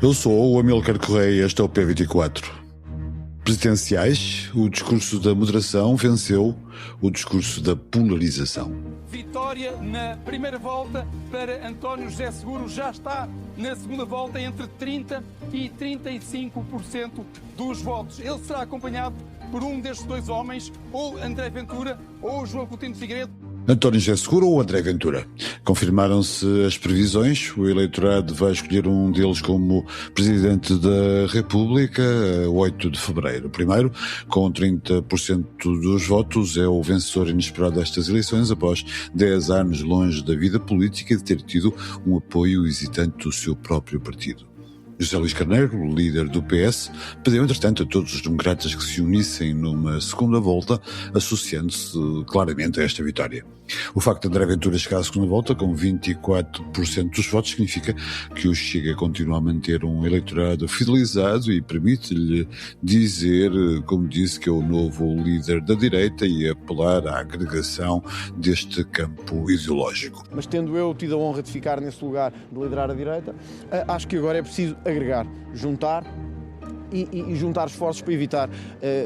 Eu sou o Amílcar Correia e este é o P24. Presidenciais, o discurso da moderação venceu o discurso da polarização. Vitória na primeira volta para António José Seguro, já está na segunda volta entre 30% e 35% dos votos. Ele será acompanhado por um destes dois homens, ou André Ventura ou João Coutinho de Figueiredo. António José Seguro ou André Ventura? Confirmaram-se as previsões, o eleitorado vai escolher um deles como Presidente da República a 8 de fevereiro. Primeiro, com 30% dos votos, é o vencedor inesperado destas eleições após 10 anos longe da vida política e de ter tido um apoio hesitante do seu próprio partido. José Luís Carneiro, líder do PS, pediu, entretanto, a todos os democratas que se unissem numa segunda volta, associando-se claramente a esta vitória. O facto de André Ventura chegar à segunda volta com 24% dos votos significa que o Chega continua a manter um eleitorado fidelizado e permite-lhe dizer, como disse, que é o novo líder da direita e apelar à agregação deste campo ideológico. Mas tendo eu tido a honra de ficar nesse lugar de liderar a direita, acho que agora é preciso agregar, juntar e juntar esforços para evitar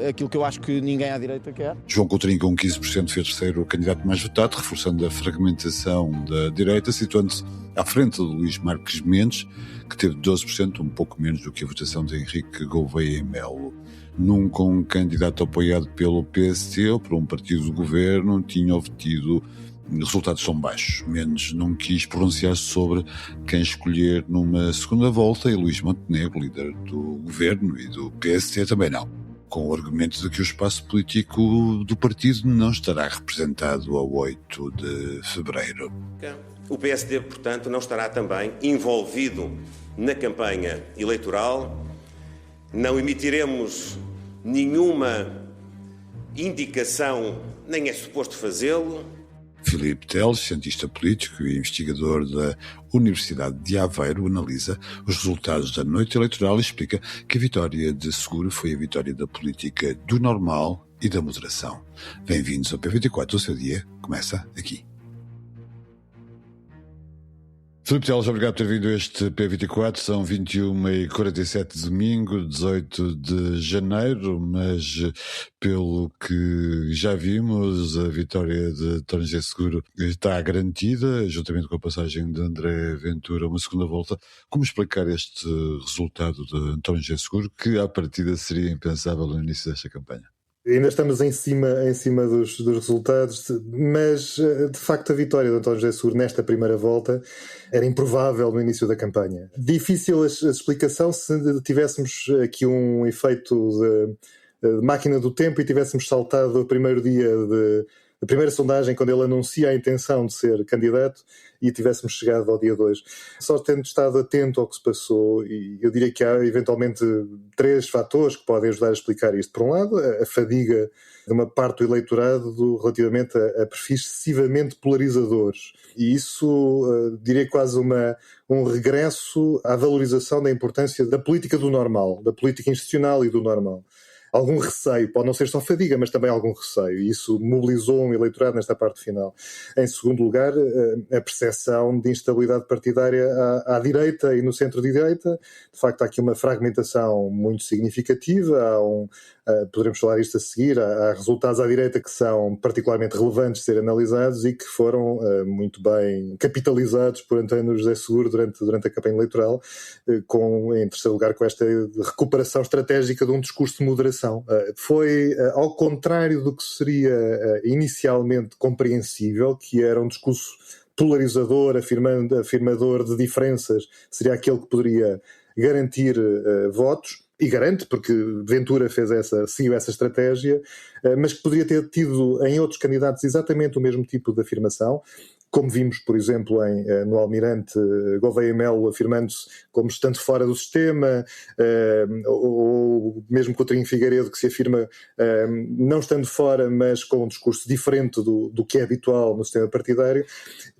aquilo que eu acho que ninguém à direita quer. João Coutinho, com 15%, fez terceiro candidato mais votado, reforçando a fragmentação da direita, situando-se à frente de Luís Marques Mendes, que teve 12%, um pouco menos do que a votação de Henrique Gouveia e Melo. Nunca um candidato apoiado pelo PST ou por um partido do governo tinha obtido resultados tão baixos. Mendes não quis pronunciar-se sobre quem escolher numa segunda volta e Luís Montenegro, líder do governo e do PST, também não, com o argumento de que o espaço político do partido não estará representado a 8 de fevereiro. O PSD, portanto, não estará também envolvido na campanha eleitoral, não emitiremos nenhuma indicação, nem é suposto fazê-lo. Filipe Teles, cientista político e investigador da Universidade de Aveiro, analisa os resultados da noite eleitoral e explica que a vitória de Seguro foi a vitória da política do normal e da moderação. Bem-vindos ao P24, o seu dia começa aqui. Filipe Teles, obrigado por ter vindo a este P24, são 21h47 de domingo, 18 de janeiro, mas pelo que já vimos, a vitória de António José Seguro está garantida, juntamente com a passagem de André Ventura a uma segunda volta. Como explicar este resultado de António José Seguro, que à partida seria impensável no início desta campanha? Ainda estamos em cima dos resultados, mas de facto a vitória de António José Seguro nesta primeira volta era improvável no início da campanha. Difícil a explicação se tivéssemos aqui um efeito de máquina do tempo e tivéssemos saltado o primeiro dia da primeira sondagem, quando ele anuncia a intenção de ser candidato, e tivéssemos chegado ao dia 2. Só tendo estado atento ao que se passou, e eu diria que há eventualmente 3 fatores que podem ajudar a explicar isto. Por um lado, a fadiga de uma parte do eleitorado relativamente a perfis excessivamente polarizadores. E isso, diria quase um regresso à valorização da importância da política do normal, da política institucional e do normal. Algum receio, pode não ser só fadiga, mas também algum receio, e isso mobilizou um eleitorado nesta parte final. Em segundo lugar, a percepção de instabilidade partidária à direita e no centro-direita. De facto, há aqui uma fragmentação muito significativa, poderemos falar isto a seguir, há resultados à direita que são particularmente relevantes de ser analisados e que foram muito bem capitalizados por António José Seguro durante a campanha eleitoral, em terceiro lugar com esta recuperação estratégica de um discurso de moderação. Foi ao contrário do que seria inicialmente compreensível, que era um discurso polarizador, afirmador de diferenças, seria aquele que poderia garantir votos, e garante, porque Ventura seguiu essa estratégia, mas que poderia ter tido em outros candidatos exatamente o mesmo tipo de afirmação, como vimos, por exemplo, no Almirante, Gouveia e Melo afirmando-se como estando fora do sistema, ou mesmo Coutinho Figueiredo, que se afirma não estando fora, mas com um discurso diferente do que é habitual no sistema partidário.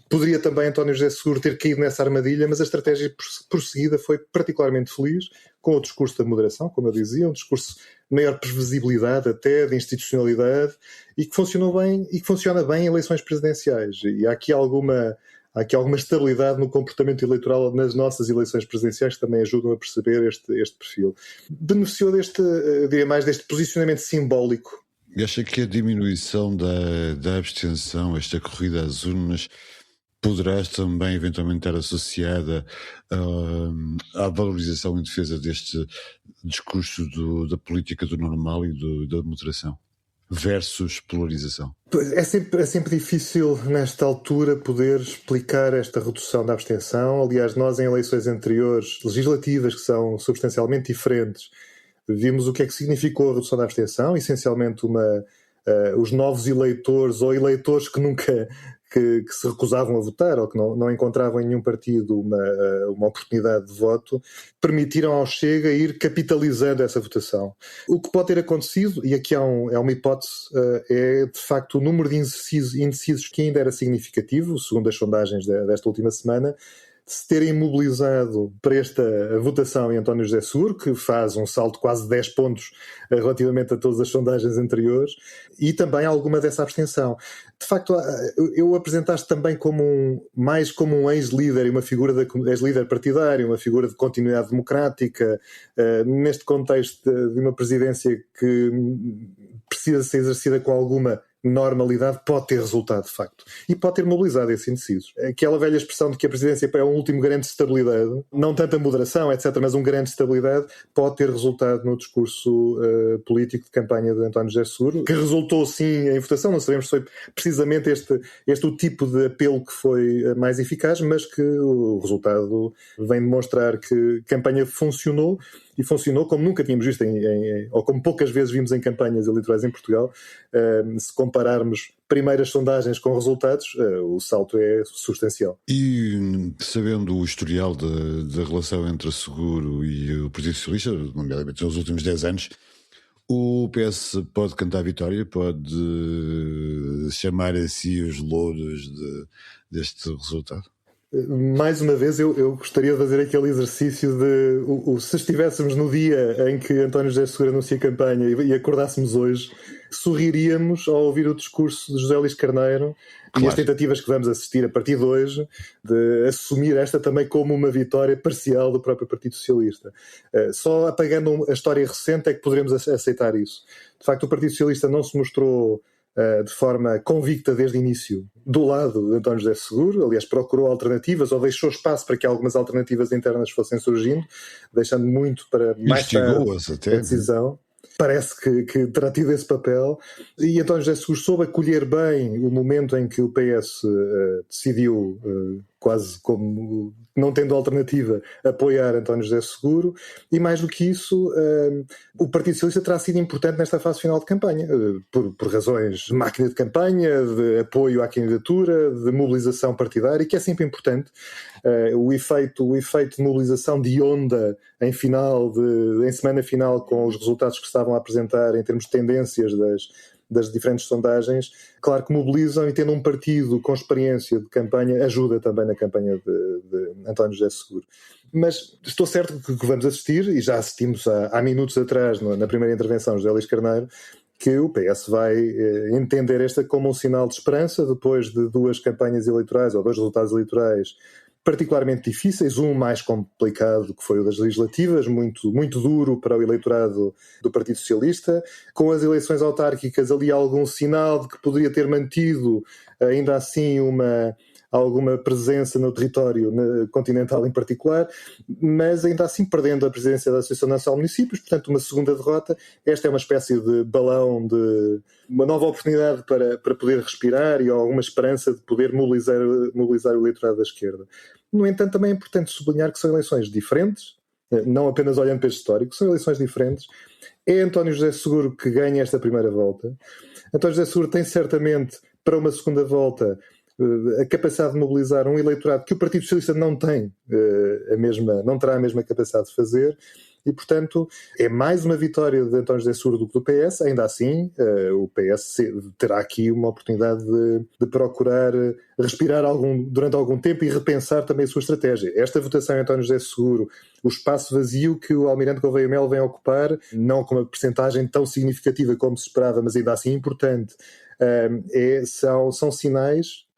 Poderia também António José Seguro ter caído nessa armadilha, mas a estratégia prosseguida foi particularmente feliz, com o discurso da moderação, como eu dizia, um discurso de maior previsibilidade até, de institucionalidade, e que funcionou bem e que funciona bem em eleições presidenciais. E há aqui alguma há aqui alguma estabilidade no comportamento eleitoral nas nossas eleições presidenciais que também ajudam a perceber este perfil. Beneficiou deste posicionamento simbólico. E acha que a diminuição da abstenção, esta corrida às urnas, poderá também eventualmente estar associada à valorização em defesa deste discurso da política do normal e da moderação versus polarização? É sempre difícil nesta altura poder explicar esta redução da abstenção. Aliás, nós em eleições anteriores, legislativas, que são substancialmente diferentes, vimos o que é que significou a redução da abstenção, essencialmente os novos eleitores ou eleitores que nunca que se recusavam a votar ou que não encontravam em nenhum partido uma oportunidade de voto, permitiram ao Chega ir capitalizando essa votação. O que pode ter acontecido, e aqui é uma hipótese, é de facto o número de indecisos que ainda era significativo, segundo as sondagens desta última semana, se terem mobilizado para esta votação em António José Seguro, que faz um salto de quase 10 pontos relativamente a todas as sondagens anteriores, e também alguma dessa abstenção. De facto, eu apresentaste também mais como um ex-líder e uma figura de ex-líder partidário, uma figura de continuidade democrática, neste contexto de uma presidência que precisa ser exercida com alguma normalidade, pode ter resultado de facto e pode ter mobilizado esses indecisos. Aquela velha expressão de que a presidência é um último garante de estabilidade, não tanto a moderação, etc., mas um garante de estabilidade, pode ter resultado no discurso político de campanha de António José Seguro, que resultou sim em votação. Não sabemos se foi precisamente este o tipo de apelo que foi mais eficaz, mas que o resultado vem demonstrar que a campanha funcionou, e funcionou como nunca tínhamos visto, ou como poucas vezes vimos em campanhas eleitorais em Portugal. Se compararmos primeiras sondagens com resultados, o salto é substancial. E sabendo o historial da relação entre a Seguro e o Partido Socialista, nomeadamente nos últimos 10 anos, o PS pode cantar a vitória, pode chamar a si os louros deste resultado? Mais uma vez, eu gostaria de fazer aquele exercício de se estivéssemos no dia em que António José Seguro anuncia a campanha e acordássemos hoje, sorriríamos ao ouvir o discurso de José Luís Carneiro. Claro. E as tentativas que vamos assistir a partir de hoje de assumir esta também como uma vitória parcial do próprio Partido Socialista. Só apagando a história recente é que poderemos aceitar isso. De facto, o Partido Socialista não se mostrou de forma convicta desde o início do lado de António José Seguro. Aliás, procurou alternativas ou deixou espaço para que algumas alternativas internas fossem surgindo, deixando muito para mais tarde a decisão. Parece que terá tido esse papel, e António José Seguro soube acolher bem o momento em que o PS decidiu, quase como não tendo alternativa, apoiar António José Seguro, e mais do que isso, o Partido Socialista terá sido importante nesta fase final de campanha, por razões de máquina de campanha, de apoio à candidatura, de mobilização partidária, que é sempre importante. O efeito de mobilização de onda em semana final, com os resultados que estavam a apresentar em termos de tendências das diferentes sondagens, claro que mobilizam, e tendo um partido com experiência de campanha ajuda também na campanha de António José Seguro. Mas estou certo que vamos assistir, e já assistimos há minutos atrás, na primeira intervenção de José Luís Carneiro, que o PS vai entender esta como um sinal de esperança depois de duas campanhas eleitorais ou dois resultados eleitorais particularmente difíceis, um mais complicado, que foi o das legislativas, muito, muito duro para o eleitorado do Partido Socialista, com as eleições autárquicas ali algum sinal de que poderia ter mantido ainda assim alguma presença no território continental em particular, mas ainda assim perdendo a presidência da Associação Nacional de Municípios, portanto uma segunda derrota. Esta é uma espécie de balão, de uma nova oportunidade para poder respirar e alguma esperança de poder mobilizar o eleitorado da esquerda. No entanto, também é importante sublinhar que são eleições diferentes, não apenas olhando para este histórico, são eleições diferentes. É António José Seguro que ganha esta primeira volta. António José Seguro tem certamente, para uma segunda volta, a capacidade de mobilizar um eleitorado que o Partido Socialista não tem não terá a mesma capacidade de fazer, e portanto é mais uma vitória de António José Seguro do que do PS. Ainda assim o PS terá aqui uma oportunidade de procurar respirar durante algum tempo e repensar também a sua estratégia. Esta votação em António José Seguro, o espaço vazio que o Almirante Gouveia Melo vem ocupar, não com uma percentagem tão significativa como se esperava, mas ainda assim importante, são sinais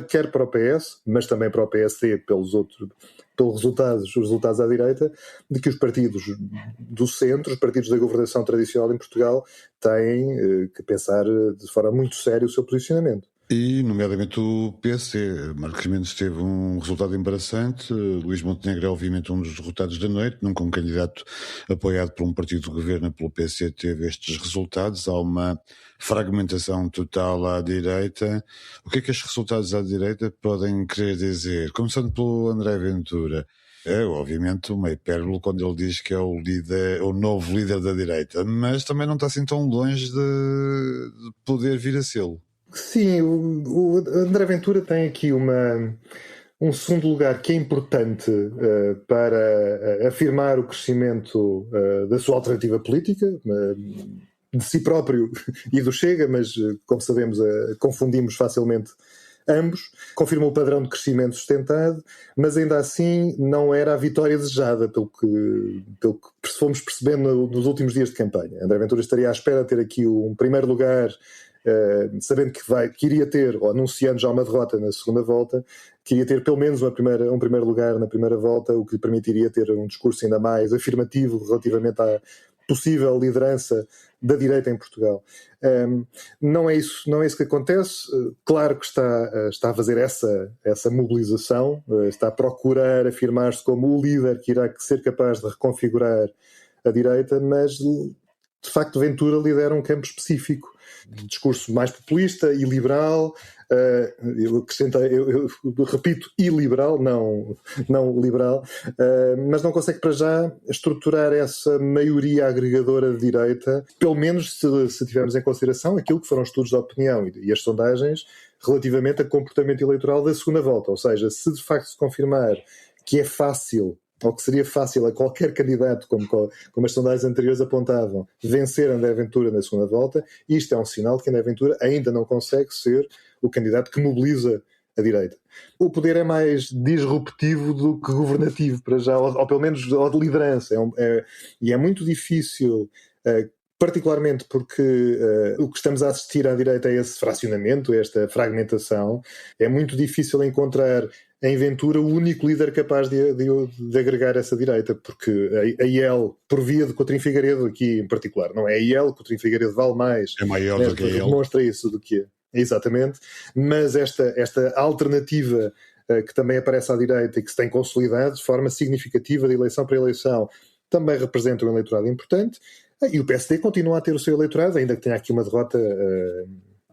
quer para o PS, mas também para o PSD pelos resultados à direita, de que os partidos do centro, os partidos da governação tradicional em Portugal, têm que pensar de forma muito séria o seu posicionamento. E, nomeadamente, o PSD. Marcos Mendes teve um resultado embaraçante. Luís Montenegro é, obviamente, um dos derrotados da noite. Nunca um candidato apoiado por um partido de governo pelo PSD teve estes resultados. Há uma fragmentação total à direita. O que é que estes resultados à direita podem querer dizer? Começando pelo André Ventura. É, obviamente, uma hipérbole quando ele diz que é o novo líder da direita, mas também não está assim tão longe de poder vir a sê-lo. Sim, o André Ventura tem aqui um segundo lugar que é importante para afirmar o crescimento da sua alternativa política, de si próprio e do Chega, mas, como sabemos, confundimos facilmente ambos. Confirmou o padrão de crescimento sustentado, mas ainda assim não era a vitória desejada, pelo que fomos percebendo nos últimos dias de campanha. André Ventura estaria à espera de ter aqui um primeiro lugar, sabendo que iria ter, ou anunciando já uma derrota na segunda volta, que iria ter pelo menos um primeiro lugar na primeira volta, o que lhe permitiria ter um discurso ainda mais afirmativo relativamente à possível liderança da direita em Portugal. Não é isso que acontece. Claro que está a fazer essa mobilização, está a procurar afirmar-se como o líder que irá ser capaz de reconfigurar a direita, mas de facto Ventura lidera um campo específico de discurso mais populista e liberal. Eu repito, iliberal, não liberal, mas não consegue para já estruturar essa maioria agregadora de direita, pelo menos se tivermos em consideração aquilo que foram estudos de opinião e as sondagens relativamente a comportamento eleitoral da segunda volta. Ou seja, se de facto se confirmar que é fácil, ou que seria fácil a qualquer candidato, como as sondagens anteriores apontavam, vencer André Ventura na segunda volta, isto é um sinal de que André Ventura ainda não consegue ser o candidato que mobiliza a direita. O poder é mais disruptivo do que governativo, para já, ou pelo menos de liderança. E é muito difícil, particularmente porque o que estamos a assistir à direita é esse fracionamento, esta fragmentação. É muito difícil encontrar em Ventura o único líder capaz de agregar essa direita, porque a IEL, por via de Coutinho Figueiredo aqui em particular, não é a IEL, Coutinho Figueiredo vale mais, é maior do que a IEL, demonstra isso do que é. Exatamente, mas esta alternativa que também aparece à direita e que se tem consolidado de forma significativa de eleição para eleição, também representa um eleitorado importante, e o PSD continua a ter o seu eleitorado, ainda que tenha aqui uma derrota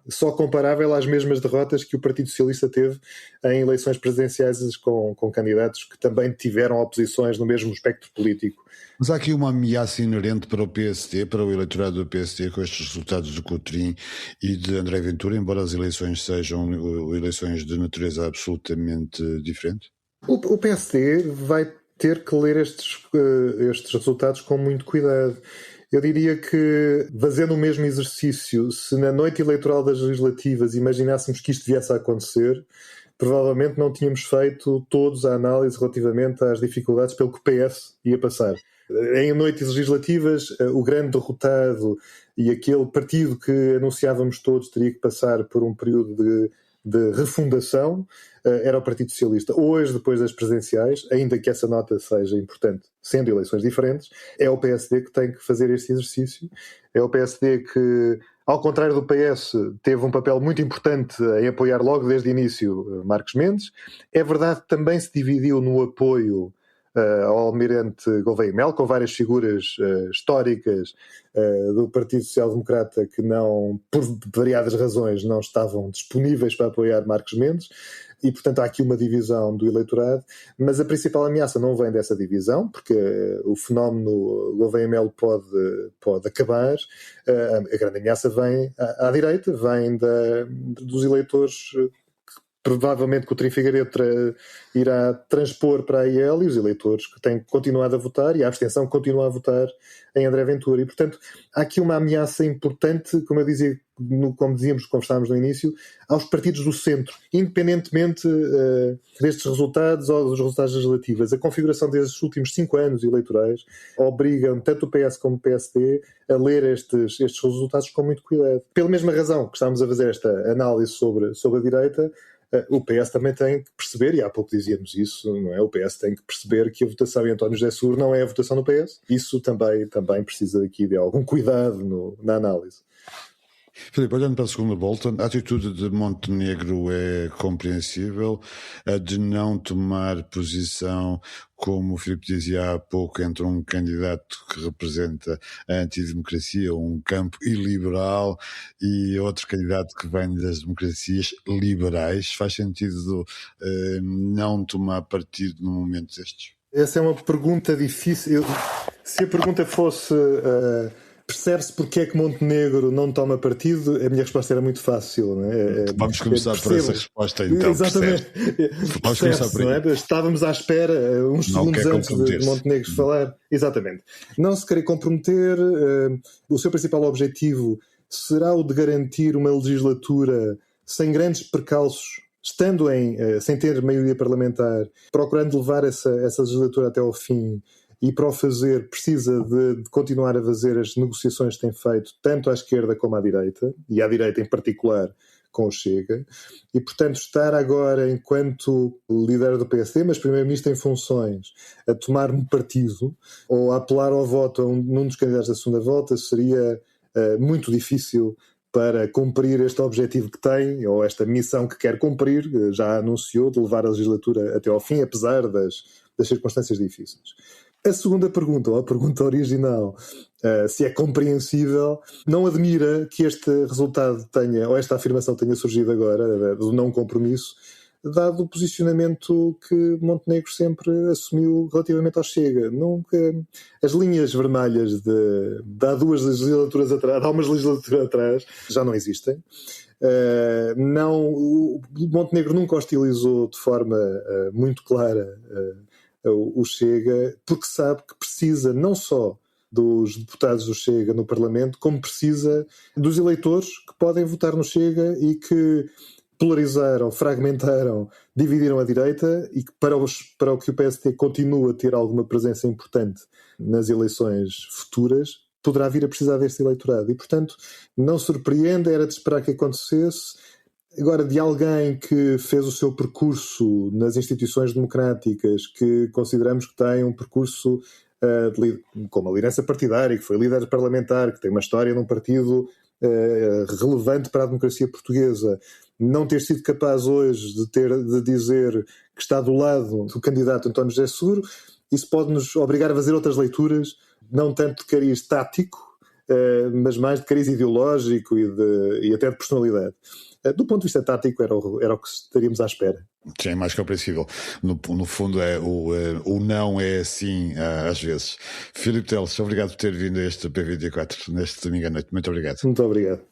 só comparável às mesmas derrotas que o Partido Socialista teve em eleições presidenciais com candidatos que também tiveram oposições no mesmo espectro político. Mas há aqui uma ameaça inerente para o PSD, para o eleitorado do PSD, com estes resultados de Coutinho e de André Ventura, embora as eleições sejam eleições de natureza absolutamente diferente? O PSD vai ter que ler estes resultados com muito cuidado. Eu diria que, fazendo o mesmo exercício, se na noite eleitoral das legislativas imaginássemos que isto viesse a acontecer, provavelmente não tínhamos feito todos a análise relativamente às dificuldades pelo que o PS ia passar. Em noites legislativas, o grande derrotado e aquele partido que anunciávamos todos teria que passar por um período de refundação era o Partido Socialista. Hoje, depois das presidenciais, ainda que essa nota seja importante, sendo eleições diferentes, é o PSD que tem que fazer este exercício. É o PSD que, ao contrário do PS, teve um papel muito importante em apoiar logo desde o início Marcos Mendes. É verdade que também se dividiu no apoio ao almirante Gouveia Melo, com várias figuras históricas do Partido Social Democrata que não, por variadas razões, não estavam disponíveis para apoiar Marcos Mendes, e portanto há aqui uma divisão do eleitorado, mas a principal ameaça não vem dessa divisão, porque o fenómeno Gouveia Melo pode acabar. A grande ameaça vem à direita, vem dos eleitores provavelmente que o Coutinho Figueiredo irá transpor para a IEL, e os eleitores que têm continuado a votar, e a abstenção continua a votar em André Ventura. E, portanto, há aqui uma ameaça importante, como eu dizia, como conversávamos no início, aos partidos do centro, independentemente destes resultados ou dos resultados legislativos. A configuração destes últimos 5 anos eleitorais obrigam tanto o PS como o PSD a ler estes resultados com muito cuidado. Pela mesma razão que estamos a fazer esta análise sobre a direita, o PS também tem que perceber, e há pouco dizíamos isso, não é? O PS tem que perceber que a votação em António José Seguro não é a votação do PS. Isso também precisa aqui de algum cuidado na análise. Filipe, olhando para a segunda volta, a atitude de Montenegro é compreensível, a de não tomar posição, como o Filipe dizia há pouco, entre um candidato que representa a antidemocracia, um campo iliberal, e outro candidato que vem das democracias liberais. Faz sentido não tomar partido num momento destes? Essa é uma pergunta difícil. Se a pergunta fosse... percebe-se porque é que Montenegro não toma partido? A minha resposta era muito fácil. Não é? Vamos começar por essa resposta, então. Exatamente. Vamos começar por aí. Estávamos à espera, uns segundos antes de Montenegro falar. Exatamente. Não se querer comprometer, o seu principal objetivo será o de garantir uma legislatura sem grandes percalços, estando sem ter maioria parlamentar, procurando levar essa legislatura até ao fim. E para o fazer precisa de continuar a fazer as negociações que tem feito tanto à esquerda como à direita, e à direita em particular com o Chega, e portanto estar agora enquanto líder do PSD, mas primeiro-ministro em funções, a tomar um partido ou a apelar ao voto a num dos candidatos da segunda volta seria muito difícil para cumprir este objetivo que tem, ou esta missão que quer cumprir, já anunciou, de levar a legislatura até ao fim, apesar das circunstâncias difíceis. A segunda pergunta, ou a pergunta original, se é compreensível, não admira que este resultado ou esta afirmação tenha surgido agora, do não compromisso, dado o posicionamento que Montenegro sempre assumiu relativamente ao Chega. Nunca, as linhas vermelhas de há duas legislaturas atrás, há umas legislaturas atrás, já não existem. O Montenegro nunca hostilizou de forma muito clara o Chega, porque sabe que precisa não só dos deputados do Chega no Parlamento, como precisa dos eleitores que podem votar no Chega e que polarizaram, fragmentaram, dividiram a direita, e que para o que o PSD continua a ter alguma presença importante nas eleições futuras, poderá vir a precisar deste eleitorado. E, portanto, não surpreende, era de esperar que acontecesse. Agora, de alguém que fez o seu percurso nas instituições democráticas, que consideramos que tem um percurso com uma liderança partidária, que foi líder parlamentar, que tem uma história num partido relevante para a democracia portuguesa, não ter sido capaz hoje de dizer que está do lado do candidato António José Seguro, isso pode-nos obrigar a fazer outras leituras, não tanto de cariz tático, mas mais de cariz ideológico e até de personalidade. Do ponto de vista tático, era o que estaríamos à espera. Sim, é mais compreensível. No fundo, o não é assim às vezes. Filipe Teles, obrigado por ter vindo a este P24 neste domingo à noite. Muito obrigado. Muito obrigado.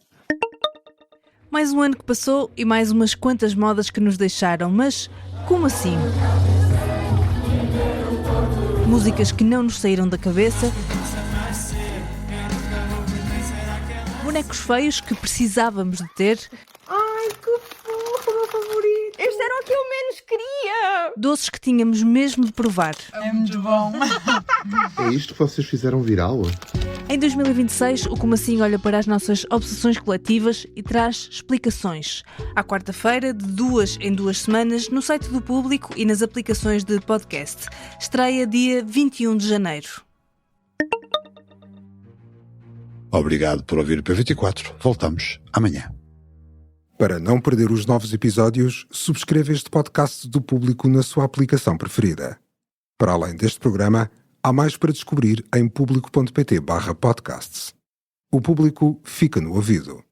Mais um ano que passou e mais umas quantas modas que nos deixaram, mas como assim? Músicas que não nos saíram da cabeça, bonecos feios que precisávamos de ter. Ai, que fofo, meu favorito! Este era o que eu menos queria! Doces que tínhamos mesmo de provar. É muito bom! É isto que vocês fizeram viral? Em 2026, o Como Assim olha para as nossas obsessões coletivas e traz explicações. À quarta-feira, de 2 em 2 semanas, no site do Público e nas aplicações de podcast. Estreia dia 21 de janeiro. Obrigado por ouvir o P24. Voltamos amanhã. Para não perder os novos episódios, subscreva este podcast do Público na sua aplicação preferida. Para além deste programa, há mais para descobrir em público.pt/podcasts. O Público fica no ouvido.